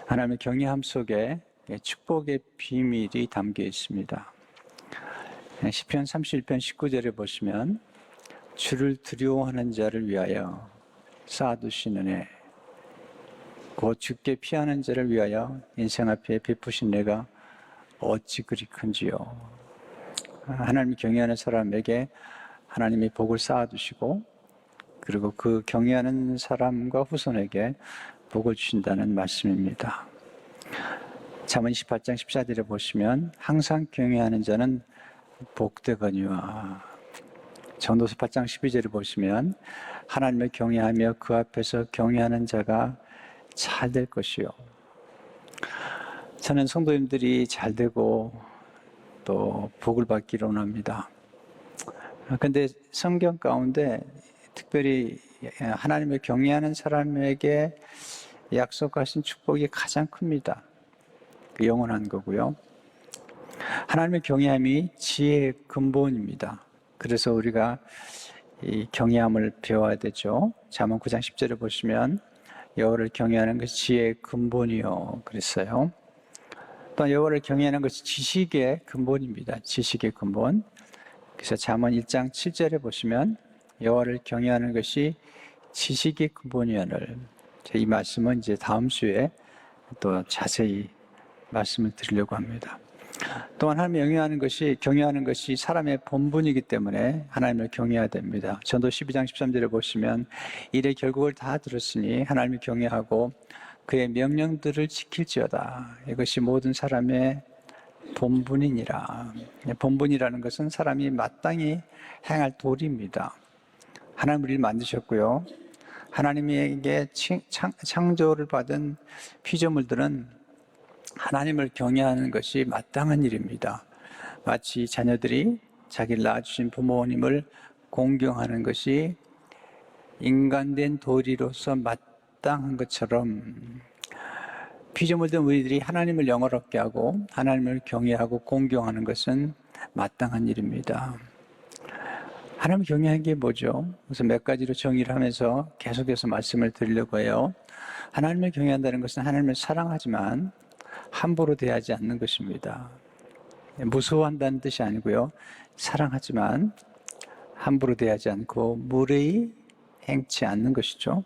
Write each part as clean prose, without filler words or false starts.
하나님의 경외함 속에 축복의 비밀이 담겨 있습니다. 시편 31편 19절에 보시면 주를 두려워하는 자를 위하여 쌓아두신 은혜, 곧 주께 피하는 자를 위하여 인생 앞에 베푸신 은혜가 어찌 그리 큰지요. 하나님을 경외하는 사람에게 하나님이 복을 쌓아두시고, 그리고 그 경외하는 사람과 후손에게 복을 주신다는 말씀입니다. 잠언 28장 14절에 보시면 항상 경외하는 자는 복되거니와, 전도서 8장 12절에 보시면 하나님을 경외하며 그 앞에서 경외하는 자가 잘 될 것이요. 저는 성도님들이 잘 되고 또 복을 받기를 원합니다. 그런데 성경 가운데 특별히 하나님을 경외하는 사람에게 약속하신 축복이 가장 큽니다. 영원한 거고요. 하나님의 경외함이 지혜의 근본입니다. 그래서 우리가 이 경외함을 배워야 되죠. 잠언 9장 10절에 보시면 여호와를 경외하는 것이 지혜의 근본이요 그랬어요. 또 여호와를 경외하는 것이 지식의 근본입니다. 지식의 근본. 그래서 잠언 1장 7절에 보시면 여호와를 경외하는 것이 지식의 근본이오늘. 이 말씀은 이제 다음 주에 또 자세히 말씀을 드리려고 합니다. 또한 하나님을 경외하는 것이 사람의 본분이기 때문에 하나님을 경외해야 됩니다. 전도 12장 13절에 보시면 이래 결국을 다 들었으니 하나님을 경외하고 그의 명령들을 지킬지어다. 이것이 모든 사람의 본분이니라. 본분이라는 것은 사람이 마땅히 행할 도리입니다. 하나님 우리를 만드셨고요. 하나님에게 창조를 받은 피조물들은 하나님을 경외하는 것이 마땅한 일입니다. 마치 자녀들이 자기를 낳아주신 부모님을 공경하는 것이 인간된 도리로서 마땅한 것처럼 피조물된 우리들이 하나님을 영화롭게 하고 하나님을 경외하고 공경하는 것은 마땅한 일입니다. 하나님을 경외하는 게 뭐죠? 그래서 몇 가지로 정의를 하면서 계속해서 말씀을 드리려고 해요. 하나님을 경외한다는 것은 하나님을 사랑하지만 함부로 대하지 않는 것입니다. 무서워한다는 뜻이 아니고요. 사랑하지만 함부로 대하지 않고 무례히 행치 않는 것이죠.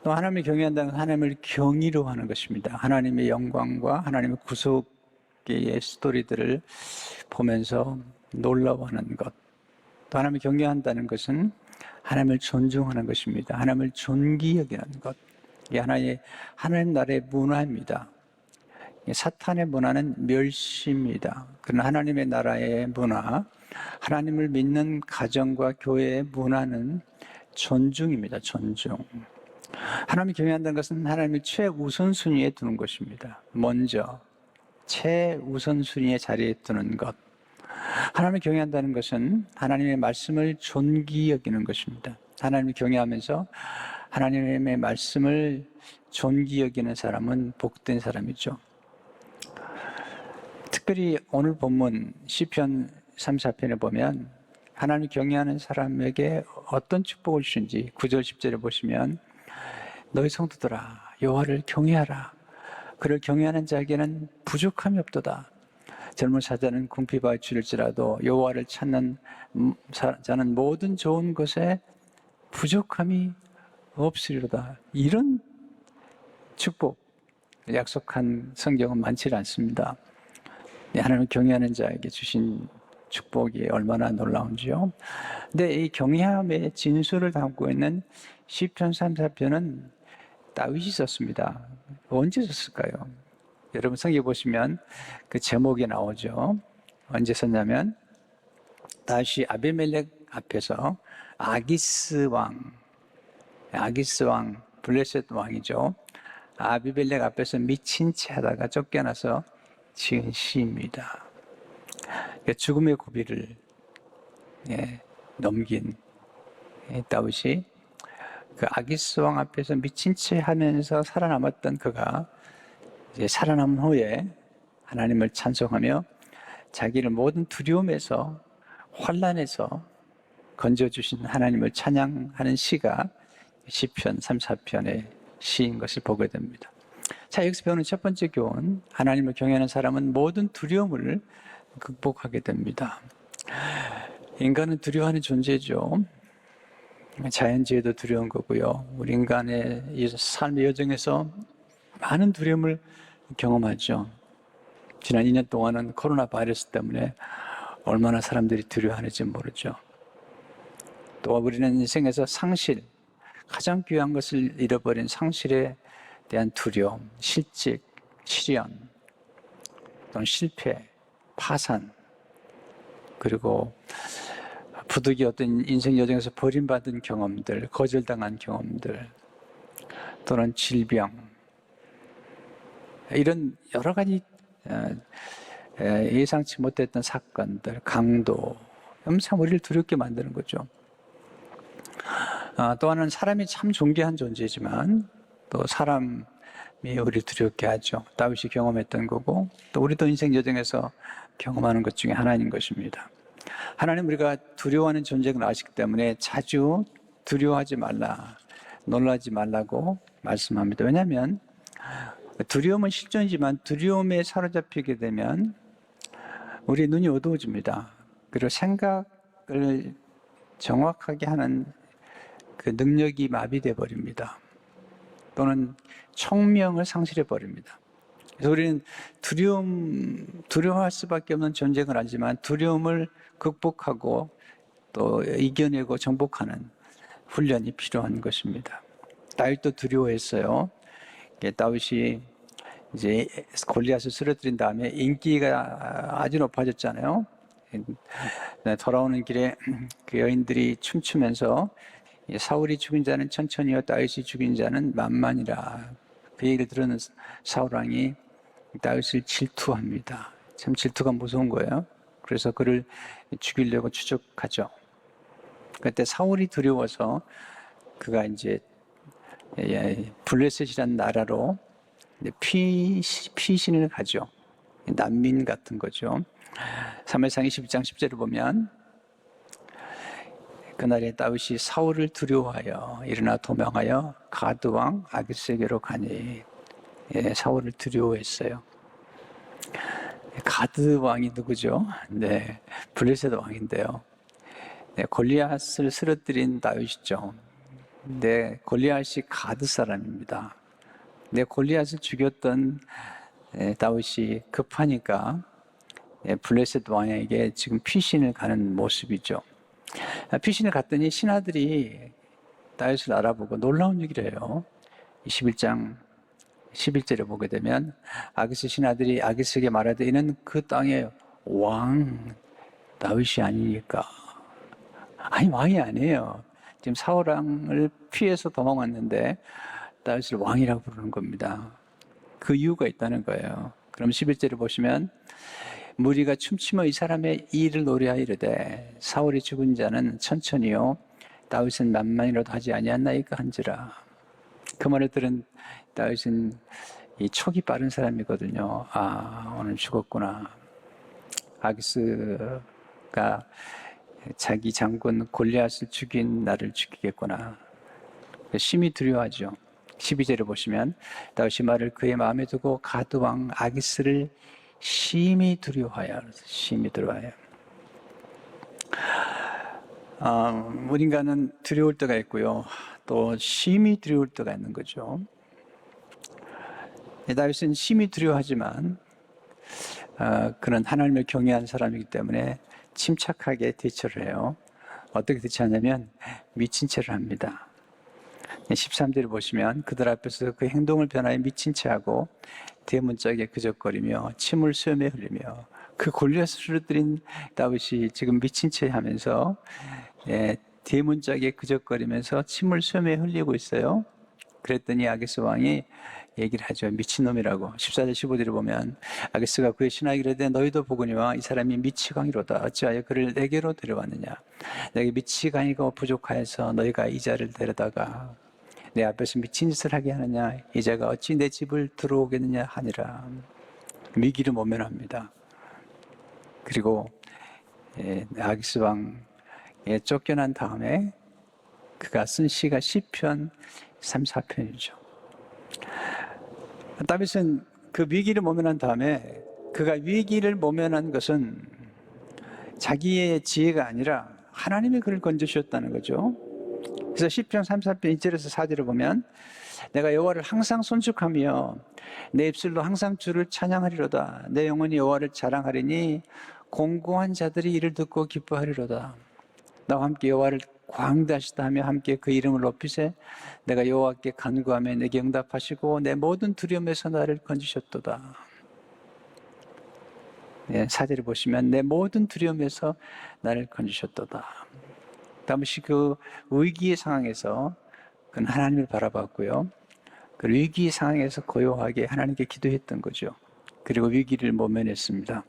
또 하나님을 경외한다는 것은 하나님을 경의로 하는 것입니다. 하나님의 영광과 하나님의 구속의 스토리들을 보면서 놀라워하는 것. 또 하나님을 경외한다는 것은 하나님을 존중하는 것입니다. 하나님을 존귀 여기는 것. 이게 하나님 나라의 문화입니다. 사탄의 문화는 멸시입니다. 그러나 하나님의 나라의 문화, 하나님을 믿는 가정과 교회의 문화는 존중입니다. 존중. 하나님을 경외한다는 것은 하나님을 최우선순위에 두는 것입니다. 먼저 최우선순위의 자리에 두는 것. 하나님을 경외한다는 것은 하나님의 말씀을 존귀 여기는 것입니다. 하나님을 경외하면서 하나님의 말씀을 존귀 여기는 사람은 복된 사람이죠. 특별히 오늘 본문 시편 34편에 보면 하나님을 경외하는 사람에게 어떤 축복을 주신지 9절 10절에 보시면 너희 성도들아 여호와를 경외하라. 그를 경외하는 자에게는 부족함이 없도다. 젊은 사자는 궁핍하여 줄일지라도 여호와를 찾는 자는 모든 좋은 것에 부족함이 없으리로다. 이런 축복 약속한 성경은 많지 않습니다. 하나님을 경외하는 자에게 주신 축복이 얼마나 놀라운지요. 근데 이 경외함의 진수를 담고 있는 시편 34편은 다윗이 썼습니다. 언제 썼을까요? 여러분 성경 보시면 그 제목이 나오죠. 언제 썼냐면 다윗이 아비멜렉 앞에서 아기스 왕 블레셋 왕이죠. 아비멜렉 앞에서 미친 채 하다가 쫓겨나서 지은 시입니다. 죽음의 고비를 넘긴 다윗이 그 아기스 왕 앞에서 미친 채 하면서 살아남았던 그가 이제 살아남은 후에 하나님을 찬송하며 자기를 모든 두려움에서 환난에서 건져주신 하나님을 찬양하는 시가 시편 34편의 시인 것을 보게 됩니다. 자, 여기서 배우는 첫 번째 교훈, 하나님을 경외하는 사람은 모든 두려움을 극복하게 됩니다. 인간은 두려워하는 존재죠. 자연재해도 두려운 거고요. 우리 인간의 이 삶의 여정에서 많은 두려움을 경험하죠. 지난 2년 동안은 코로나 바이러스 때문에 얼마나 사람들이 두려워하는지 모르죠. 또 우리는 인생에서 상실, 가장 귀한 것을 잃어버린 상실에 대한 두려움, 실직, 실연, 또는 실패, 파산, 그리고 부득이 어떤 인생 여정에서 버림받은 경험들, 거절당한 경험들, 또는 질병, 이런 여러 가지 예상치 못했던 사건들, 강도, 참 우리를 두렵게 만드는 거죠. 또 하나는 사람이 참 존귀한 존재지만 또 사람이 우리를 두렵게 하죠. 다윗이 경험했던 거고 또 우리도 인생 여정에서 경험하는 것 중에 하나인 것입니다. 하나님 우리가 두려워하는 존재를 아시기 때문에 자주 두려워하지 말라, 놀라지 말라고 말씀합니다. 왜냐하면 두려움은 실존이지만 두려움에 사로잡히게 되면 우리의 눈이 어두워집니다. 그리고 생각을 정확하게 하는 그 능력이 마비돼 버립니다. 또는 총명을 상실해 버립니다. 그래서 우리는 두려워할 수밖에 없는 존재는 아니지만 두려움을 극복하고 또 이겨내고 정복하는 훈련이 필요한 것입니다. 다윗도 두려워했어요. 다윗이 이제 골리앗을 쓰러뜨린 다음에 인기가 아주 높아졌잖아요. 돌아오는 길에 그 여인들이 춤추면서 사울이 죽인 자는 천천히요 다윗이 죽인 자는 만만이라, 그 얘기를 들은 사울 왕이 다윗을 질투합니다. 참 질투가 무서운 거예요. 그래서 그를 죽이려고 추적하죠. 그때 사울이 두려워서 그가 이제 블레셋이라는 나라로 피신을 가죠. 난민 같은 거죠. 사무엘상 22장 10절을 보면 그날에 다윗이 사울을 두려워하여 일어나 도망하여 가드 왕 아기스에게로 가니, 사울을 두려워했어요. 가드 왕이 누구죠? 네, 블레셋 왕인데요. 네, 골리앗을 쓰러뜨린 다윗이죠. 네, 골리앗이 가드 사람입니다. 네, 골리앗을 죽였던 다윗이 급하니까 블레셋 왕에게 지금 피신을 가는 모습이죠. 피신을 갔더니 신하들이 다윗을 알아보고 놀라운 얘기를 해요. 21장 11절에 보게 되면 아기스 신하들이 아기스에게 말하되 이는 그 땅의 왕 다윗이 아니니까. 아니, 왕이 아니에요. 지금 사울 왕을 피해서 도망왔는데 다윗을 왕이라고 부르는 겁니다. 그 이유가 있다는 거예요. 그럼 11절을 보시면 무리가 춤추며 이 사람의 일을 노래하여 이르되 사울이 죽은 자는 천천히요 다윗은 만만이라도 하지 아니하나이까 한지라. 그 말을 들은 다윗은 이 촉이 빠른 사람이거든요. 아, 오늘 죽었구나. 아기스가 자기 장군 골리앗을 죽인 나를 죽이겠구나. 심히 두려워하죠. 12절을 보시면 다윗이 말을 그의 마음에 두고 가드 왕 아기스를 심히 두려워하여. 우리 인간은 두려울 때가 있고요. 또 심히 두려울 때가 있는 거죠. 다윗은 심히 두려워하지만 그는 하나님을 경외하는 사람이기 때문에 침착하게 대처를 해요. 어떻게 대처하냐면 미친 채를 합니다. 13절을 보시면 그들 앞에서 그 행동을 변하여 미친 채하고 대문짝에 그적거리며 침을 수염에 흘리며, 그 골리앗을 쓰러뜨린 다윗이 지금 미친 채 하면서 대문짝에 그적거리면서 침을 수염에 흘리고 있어요. 그랬더니 아기스 왕이 얘기를 하죠. 미친놈이라고. 14절 15절을 보면 아기스가 그의 신하에게 이르되 너희도 보거니와 이 사람이 미치광이로다. 어찌하여 그를 내게로 데려왔느냐. 내게 미치광이가 부족하여서 너희가 이 자를 데려다가 내 앞에서 미친 짓을 하게 하느냐. 이 자가 어찌 내 집을 들어오겠느냐 하니라. 미기를 모면합니다. 그리고 아기스 왕에 쫓겨난 다음에 그가 쓴 시가 시편 34편이죠. 다윗은 그 위기를 모면한 다음에 그가 위기를 모면한 것은 자기의 지혜가 아니라 하나님이 그를 건져주셨다는 거죠. 그래서 시편 34편 1절에서 4절을 보면 내가 여호와를 항상 손축하며 내 입술로 항상 주를 찬양하리로다. 내 영혼이 여호와를 자랑하리니 공고한 자들이 이를 듣고 기뻐하리로다. 나와 함께 여호와를 광대하시다 하며 함께 그 이름을 높이세. 내가 여호와께 간구하며 내게 응답하시고 내 모든 두려움에서 나를 건지셨도다. 네, 4절을 보시면 내 모든 두려움에서 나를 건지셨도다. 당시 그 위기의 상황에서 그는 하나님을 바라봤고요. 그 위기 상황에서 고요하게 하나님께 기도했던 거죠. 그리고 위기를 모면했습니다.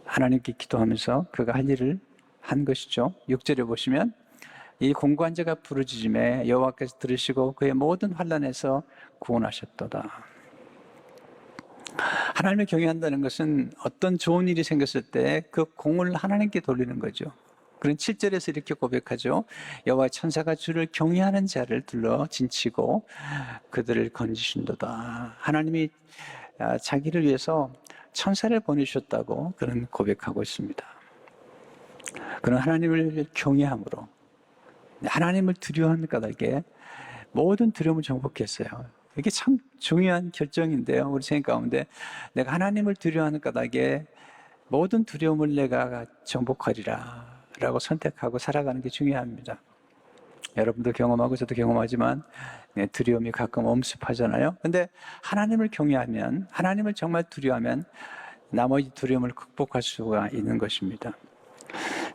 하나님께 기도하면서 그가 할 일을 한 것이죠. 6절에 보시면 이 공고한 자가 부르짖음에 여호와께서 들으시고 그의 모든 환난에서 구원하셨도다. 하나님을 경외한다는 것은 어떤 좋은 일이 생겼을 때 그 공을 하나님께 돌리는 거죠. 그런 7절에서 이렇게 고백하죠. 여호와 천사가 주를 경외하는 자를 둘러 진치고 그들을 건지신도다. 하나님이 자기를 위해서 천사를 보내주셨다고 그런 고백하고 있습니다. 그런 하나님을 경외함으로 하나님을 두려워하는 까닭에 모든 두려움을 정복했어요. 이게 참 중요한 결정인데요. 우리 생각 가운데 내가 하나님을 두려워하는 까닭에 모든 두려움을 내가 정복하리라 라고 선택하고 살아가는 게 중요합니다. 여러분도 경험하고 저도 경험하지만 두려움이 가끔 엄습하잖아요. 근데 하나님을 경외하면, 하나님을 정말 두려워하면 나머지 두려움을 극복할 수가 있는 것입니다.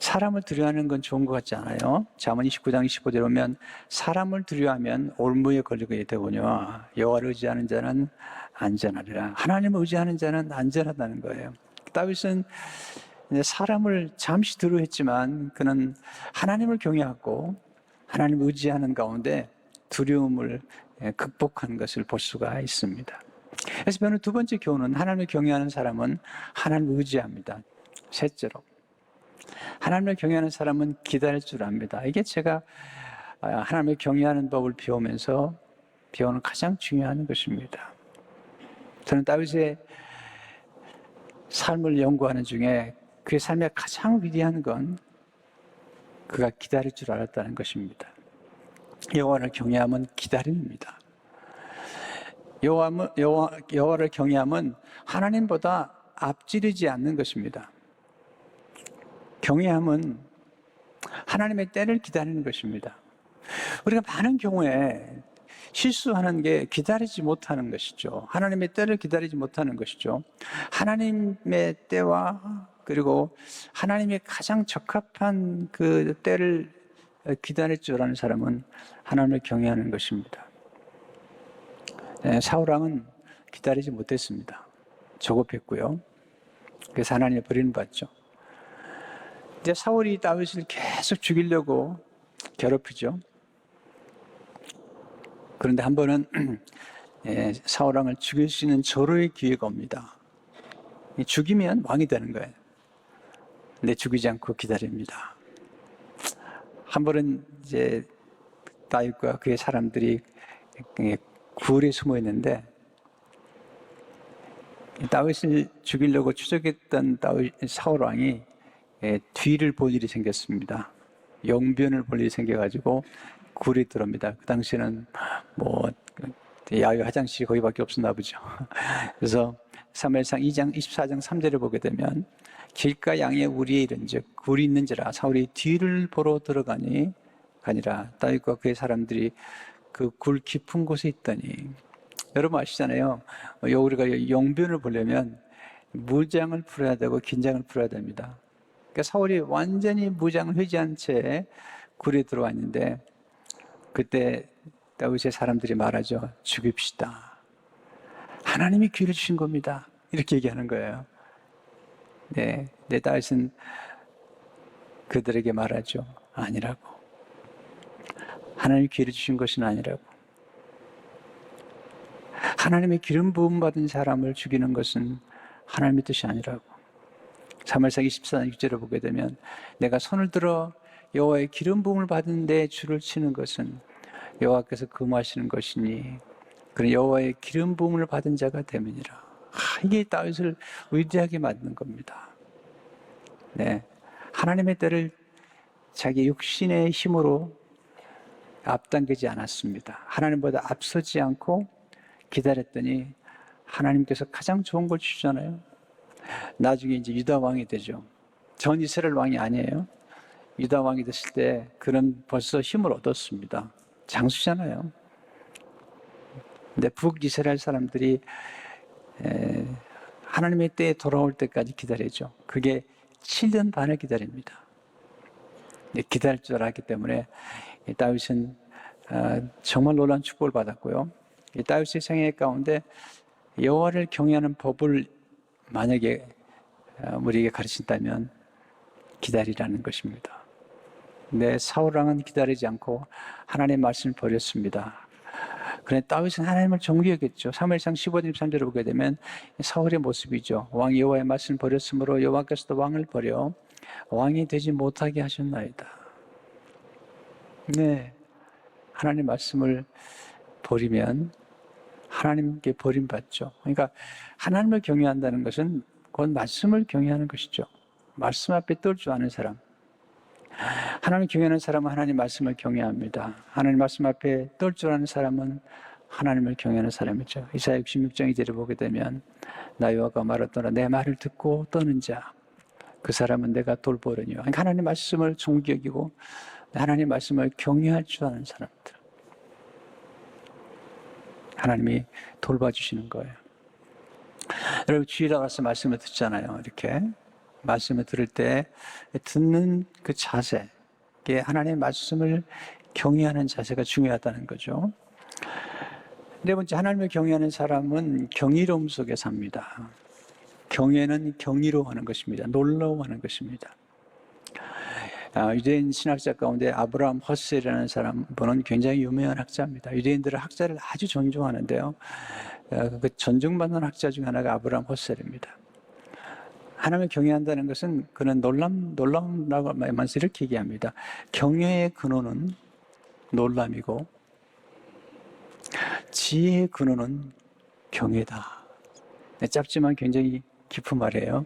사람을 두려워하는 건 좋은 것 같지 않아요? 잠언 29장 25절에 보면 사람을 두려워하면 올무에 걸리게 되거니와 여호와를 의지하는 자는 안전하리라. 하나님을 의지하는 자는 안전하다는 거예요. 다윗은 사람을 잠시 두려워했지만 그는 하나님을 경외하고 하나님을 의지하는 가운데 두려움을 극복한 것을 볼 수가 있습니다. 그래서 저는 두 번째 교훈은 하나님을 경외하는 사람은 하나님을 의지합니다. 셋째로 하나님을 경외하는 사람은 기다릴 줄 압니다. 이게 제가 하나님을 경외하는 법을 배우면서 배우는 가장 중요한 것입니다. 저는 다윗의 삶을 연구하는 중에 그의 삶의 가장 위대한 건 그가 기다릴 줄 알았다는 것입니다. 여호와를 경외함은 기다림입니다. 여호와를 경외함은 하나님보다 앞지르지 않는 것입니다. 경외함은 하나님의 때를 기다리는 것입니다. 우리가 많은 경우에 실수하는 게 기다리지 못하는 것이죠. 하나님의 때를 기다리지 못하는 것이죠. 하나님의 때와 그리고 하나님의 가장 적합한 그 때를 기다릴 줄 아는 사람은 하나님을 경외하는 것입니다. 사울왕은 기다리지 못했습니다. 조급했고요. 그래서 하나님의 버림을 받죠. 이제 사울이 다윗을 계속 죽이려고 괴롭히죠. 그런데 한 번은 사울왕을 죽일 수 있는 절호의 기회가 옵니다. 죽이면 왕이 되는 거예요. 근데 죽이지 않고 기다립니다. 한 번은 이제 다윗과 그의 사람들이 굴에 숨어 있는데 다윗을 죽이려고 추적했던 사울 왕이 뒤를 볼 일이 생겼습니다. 용변을 볼 일이 생겨가지고 굴에 들어옵니다. 그 당시에는 뭐 야외 화장실이 거기밖에 없었나 보죠. 그래서 사무엘상 2장 24장 3절을 보게 되면 길가 양의 우리에 이른즉 굴이 있는지라 사울이 뒤를 보러 들어가니 가니라. 다윗과 그의 사람들이 그 굴 깊은 곳에 있더니, 여러분 아시잖아요. 우리가 용변을 보려면 무장을 풀어야 되고 긴장을 풀어야 됩니다. 그러니까 사울이 완전히 무장을 회지한 채 굴에 들어왔는데 그때 다윗의 사람들이 말하죠. 죽입시다. 하나님이 기회를 주신 겁니다. 이렇게 얘기하는 거예요. 네, 다윗은 그들에게 말하죠. 아니라고. 하나님이 기회를 주신 것은 아니라고. 하나님의 기름 부음 받은 사람을 죽이는 것은 하나님의 뜻이 아니라고. 사무엘상 24장 6절을 보게 되면 내가 손을 들어 여호와의 기름 부음을 받은 데 줄을 치는 것은 여호와께서 금하시는 것이니 그런 여호와의 기름 부음을 받은 자가 됨이니라. 이게 다윗을 위대하게 만든 겁니다. 네, 하나님의 때를 자기 육신의 힘으로 앞당기지 않았습니다. 하나님보다 앞서지 않고 기다렸더니 하나님께서 가장 좋은 걸 주잖아요. 나중에 이제 유다 왕이 되죠. 전 이스라엘 왕이 아니에요. 유다 왕이 됐을 때 그는 벌써 힘을 얻었습니다. 장수잖아요. 근데 북이스라엘 사람들이 하나님의 때에 돌아올 때까지 기다리죠. 그게 7년 반을 기다립니다. 기다릴 줄 알았기 때문에 다윗은 정말 놀라운 축복을 받았고요. 다윗의 생애 가운데 여호와를 경외하는 법을 만약에 우리에게 가르친다면 기다리라는 것입니다. 근데 사울 왕은 기다리지 않고 하나님의 말씀을 버렸습니다. 그런데 다윗은 하나님을 정죄 여겼죠. 사무엘상 15장 13절을 보게 되면 사울의 모습이죠. 왕이 여호와의 말씀을 버렸으므로 여호와께서도 왕을 버려 왕이 되지 못하게 하셨나이다. 네, 하나님의 말씀을 버리면 하나님께 버림받죠. 그러니까 하나님을 경외한다는 것은 곧 말씀을 경외하는 것이죠. 말씀 앞에 떨 줄 아는 사람. 하나님을 경외하는 사람은 하나님 말씀을 경외합니다. 하나님 말씀 앞에 떨 줄 아는 사람은 하나님을 경외하는 사람이죠. 이사야 66장 2절을 보게 되면 나 여호와가 말하더라 내 말을 듣고 떠는 자 그 사람은 내가 돌보려니와. 그러니까 하나님 말씀을 존귀 여기고 하나님 말씀을 경외할 줄 아는 사람들. 하나님이 돌봐주시는 거예요. 여러분 주일에 와서 말씀을 듣잖아요. 이렇게 말씀을 들을 때 듣는 그 자세, 이게 하나님의 말씀을 경외하는 자세가 중요하다는 거죠. 네 번째, 하나님을 경외하는 사람은 경이로움 속에 삽니다. 경외는 경이로워하는 것입니다. 놀라워하는 것입니다. 유대인 신학자 가운데 아브라함 허셀이라는 분은 굉장히 유명한 학자입니다. 유대인들은 학자를 아주 존중하는데요. 그 존중받는 학자 중 하나가 아브라함 허셀입니다. 하나님을 경외한다는 것은 그는 놀라움이라고 말면서 이렇게 얘기합니다. 경외의 근원은 놀람이고 지혜의 근원은 경외다. 짧지만 굉장히 깊은 말이에요.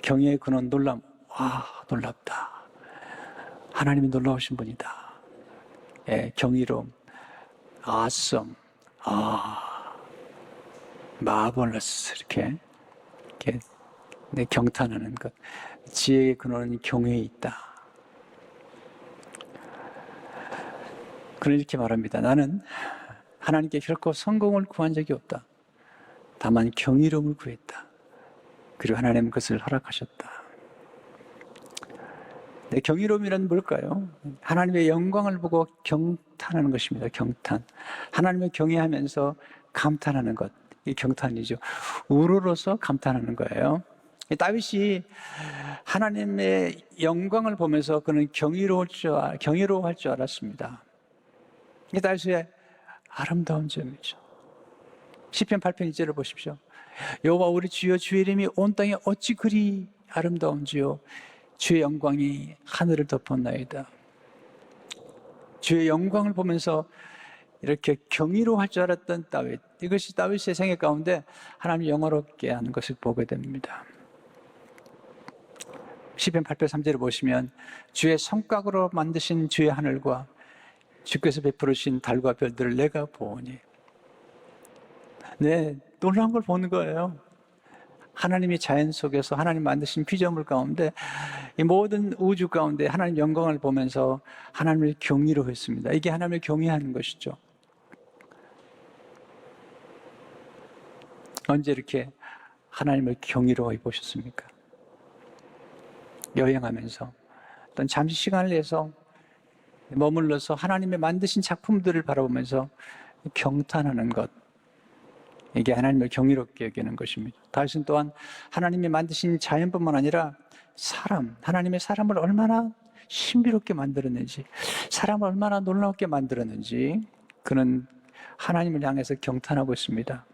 경외의 근원 놀람. 와, 놀랍다. 하나님이 놀라우신 분이다. 예, 경이로움, awesome, marvelous 이렇게 경탄하는 것. 지혜의 근원은 경외에 있다. 그는 이렇게 말합니다. 나는 하나님께 결코 성공을 구한 적이 없다. 다만 경이로움을 구했다. 그리고 하나님은 그것을 허락하셨다. 네, 경이로움이란 뭘까요? 하나님의 영광을 보고 경탄하는 것입니다. 경탄. 하나님을 경외하면서 감탄하는 것. 이 경탄이죠. 우러러서 감탄하는 거예요. 다윗이 하나님의 영광을 보면서 그는 경이로워할 줄 알았습니다. 이게 다윗의 아름다운 점이죠. 시편 8편 2절을 보십시오. 여호와 우리 주여 주의 이름이 온 땅에 어찌 그리 아름다운지요. 주의 영광이 하늘을 덮었나이다. 주의 영광을 보면서 이렇게 경이로워할 줄 알았던 다윗. 이것이 다윗의 생애 가운데 하나님이 영화롭게 하는 것을 보게 됩니다. 시편 8편 3절을 보시면 주의 손가락으로 만드신 주의 하늘과 주께서 베풀으신 달과 별들을 내가 보오니. 네, 놀라운 걸 보는 거예요. 하나님이 자연 속에서 하나님 만드신 피조물 가운데 이 모든 우주 가운데 하나님 영광을 보면서 하나님을 경외로했습니다. 이게 하나님을 경외하는 것이죠. 언제 이렇게 하나님을 경외로워 보셨습니까? 여행하면서 어떤 잠시 시간을 내서 머물러서 하나님의 만드신 작품들을 바라보면서 경탄하는 것, 이게 하나님을 경이롭게 여기는 것입니다. 다윗은 또한 하나님이 만드신 자연뿐만 아니라 하나님의 사람을 얼마나 신비롭게 만들었는지, 사람을 얼마나 놀랍게 만들었는지 그는 하나님을 향해서 경탄하고 있습니다.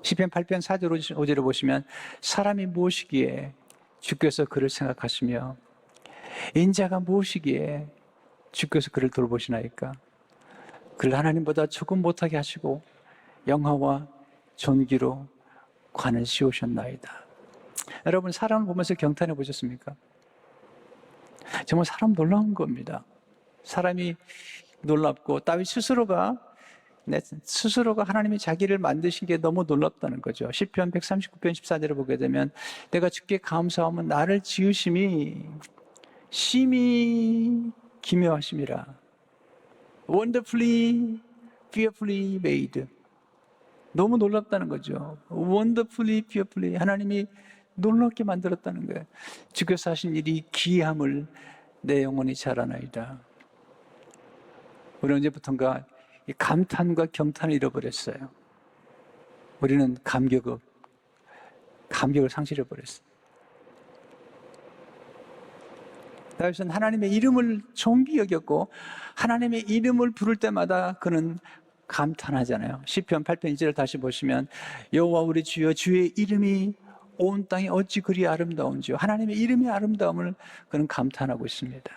시편 8편 4절 5절을 보시면 사람이 무엇이기에 주께서 그를 생각하시며 인자가 무엇이기에 주께서 그를 돌보시나이까. 그를 하나님보다 조금 못하게 하시고 영화와 존귀로 관을 씌우셨나이다. 여러분, 사람을 보면서 경탄해 보셨습니까? 정말 사람 놀라운 겁니다. 사람이 놀랍고 다윗 스스로가 하나님이 자기를 만드신 게 너무 놀랍다는 거죠. 시편 139편 14절을 보게 되면 내가 주께 감사하면 나를 지으심이 심히 기묘하심이라. Wonderfully, fearfully made. 너무 놀랍다는 거죠. Wonderfully, fearfully. 하나님이 놀랍게 만들었다는 거예요. 주께서 하신 일이 기이함을 내 영혼이 잘 아나이다. 우리 언제부턴가 이 감탄과 경탄을 잃어버렸어요. 우리는 감격을 상실해버렸어요. 다윗은 하나님의 이름을 존귀 여겼고 하나님의 이름을 부를 때마다 그는 감탄하잖아요. 시편 8편 2절을 다시 보시면 여호와 우리 주여 주의 이름이 온 땅에 어찌 그리 아름다운지요. 하나님의 이름의 아름다움을 그는 감탄하고 있습니다.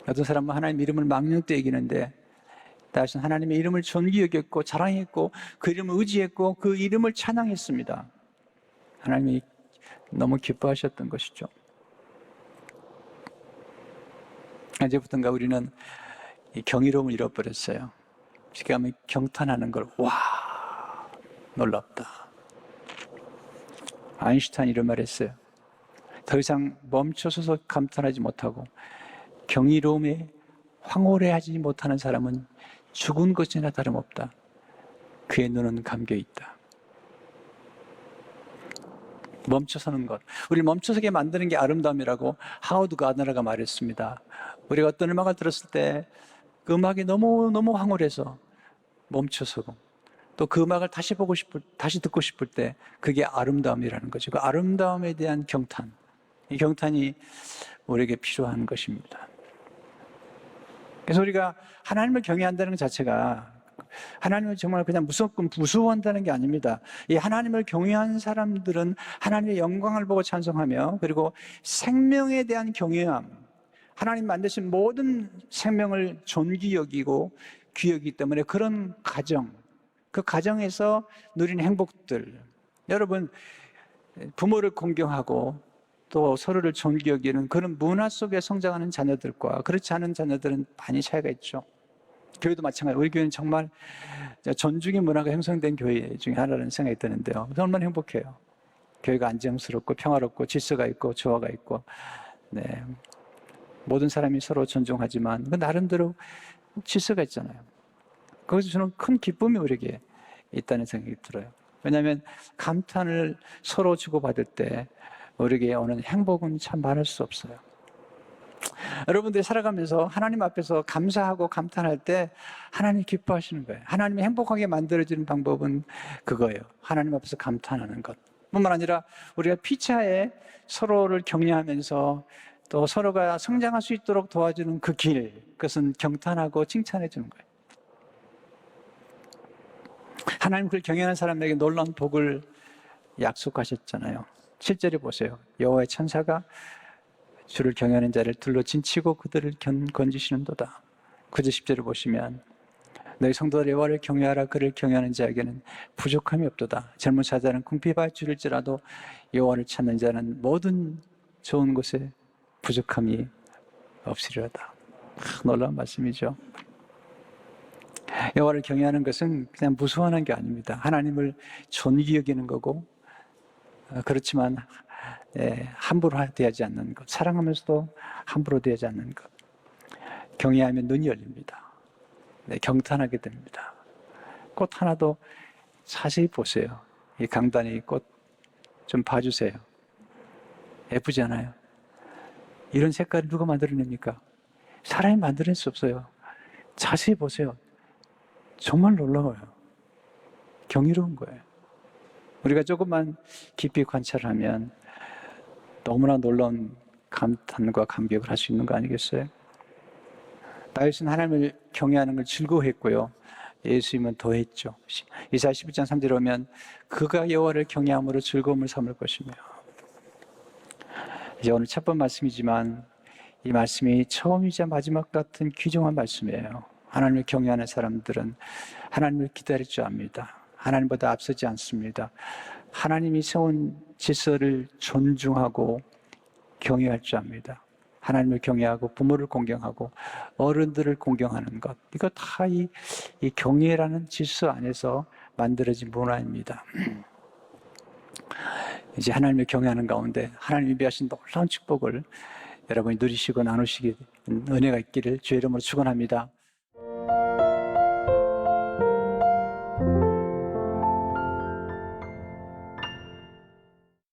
어떤 사람은 하나님의 이름을 망령되 여기는데 다윗은 하나님의 이름을 존귀 여겼고 자랑했고 그 이름을 의지했고 그 이름을 찬양했습니다. 하나님이 너무 기뻐하셨던 것이죠. 언제부턴가 우리는 이 경이로움을 잃어버렸어요. 지금 경탄하는 걸 와 놀랍다. 아인슈타인이 이런 말 했어요. 더 이상 멈춰서서 감탄하지 못하고 경이로움에 황홀해하지 못하는 사람은 죽은 것이나 다름없다. 그의 눈은 감겨있다. 멈춰서는 것. 우리를 멈춰서게 만드는 게 아름다움이라고 하워드 가드너가 말했습니다. 우리가 어떤 음악을 들었을 때 그 음악이 너무 황홀해서 멈춰서고 또 그 음악을 다시 듣고 싶을 때 그게 아름다움이라는 거죠. 그 아름다움에 대한 경탄. 이 경탄이 우리에게 필요한 것입니다. 그래서 우리가 하나님을 경외한다는 것 자체가 하나님을 정말 그냥 무서워한다는 게 아닙니다. 이 하나님을 경외한 사람들은 하나님의 영광을 보고 찬송하며 그리고 생명에 대한 경외함, 하나님 만드신 모든 생명을 존귀 여기고 귀 여기기 때문에 그런 가정, 그 가정에서 누리는 행복들. 여러분, 부모를 공경하고 또 서로를 존귀 여기는 그런 문화 속에 성장하는 자녀들과 그렇지 않은 자녀들은 많이 차이가 있죠. 교회도 마찬가지예요. 우리 교회는 정말 존중의 문화가 형성된 교회 중에 하나라는 생각이 드는데요. 정말 행복해요. 교회가 안정스럽고 평화롭고 질서가 있고 조화가 있고, 네. 모든 사람이 서로 존중하지만 그 나름대로 질서가 있잖아요. 거기서 저는 큰 기쁨이 우리에게 있다는 생각이 들어요. 왜냐하면 감탄을 서로 주고받을 때 우리에게 오는 행복은 참 많을 수 없어요. 여러분들이 살아가면서 하나님 앞에서 감사하고 감탄할 때 하나님 기뻐하시는 거예요. 하나님이 행복하게 만들어지는 방법은 그거예요. 하나님 앞에서 감탄하는 것. 뿐만 아니라 우리가 피차에 서로를 격려하면서 또 서로가 성장할 수 있도록 도와주는 그 길, 그것은 경탄하고 칭찬해 주는 거예요. 하나님 그를 경외하는 사람에게 놀라운 복을 약속하셨잖아요. 7절에 보세요. 여호와의 천사가 주를 경외하는 자를 둘러 진치고 그들을 건지시는도다. 9절 10절을 보시면 너희 성도들 여호와를 경외하라. 그를 경외하는 자에게는 부족함이 없도다. 젊은 사자는 궁핍하여 줄일지라도 여호와를 찾는 자는 모든 좋은 곳에 부족함이 없으리로다. 놀라운 말씀이죠. 여호와를 경외하는 것은 그냥 무수하는 게 아닙니다. 하나님을 존귀 여기는 거고 그렇지만 함부로 대하지 않는 것, 사랑하면서도 함부로 대하지 않는 것. 경외하면 눈이 열립니다. 경탄하게 됩니다. 꽃 하나도 자세히 보세요. 이 강단이 꽃 좀 봐주세요. 예쁘지 않아요? 이런 색깔을 누가 만들어냅니까? 사람이 만들어낼 수 없어요. 자세히 보세요. 정말 놀라워요. 경이로운 거예요. 우리가 조금만 깊이 관찰하면 너무나 놀라운 감탄과 감격을 할 수 있는 거 아니겠어요? 다윗은 하나님을 경외하는 걸 즐거워했고요. 예수님은 더했죠. 이사야 11장 3절에 보면 그가 여호와를 경외함으로 즐거움을 삼을 것이며. 이제 오늘 첫 번 말씀이지만 이 말씀이 처음이자 마지막 같은 귀중한 말씀이에요. 하나님을 경외하는 사람들은 하나님을 기다릴 줄 압니다. 하나님보다 앞서지 않습니다. 하나님이 세운 질서를 존중하고 경외할 줄 압니다. 하나님을 경외하고 부모를 공경하고 어른들을 공경하는 것, 이거 다 이 경외라는 질서 안에서 만들어진 문화입니다. 이제 하나님을 경외하는 가운데 하나님이 위배하신 놀라운 축복을 여러분이 누리시고 나누시기 은혜가 있기를 주의 이름으로 축원합니다.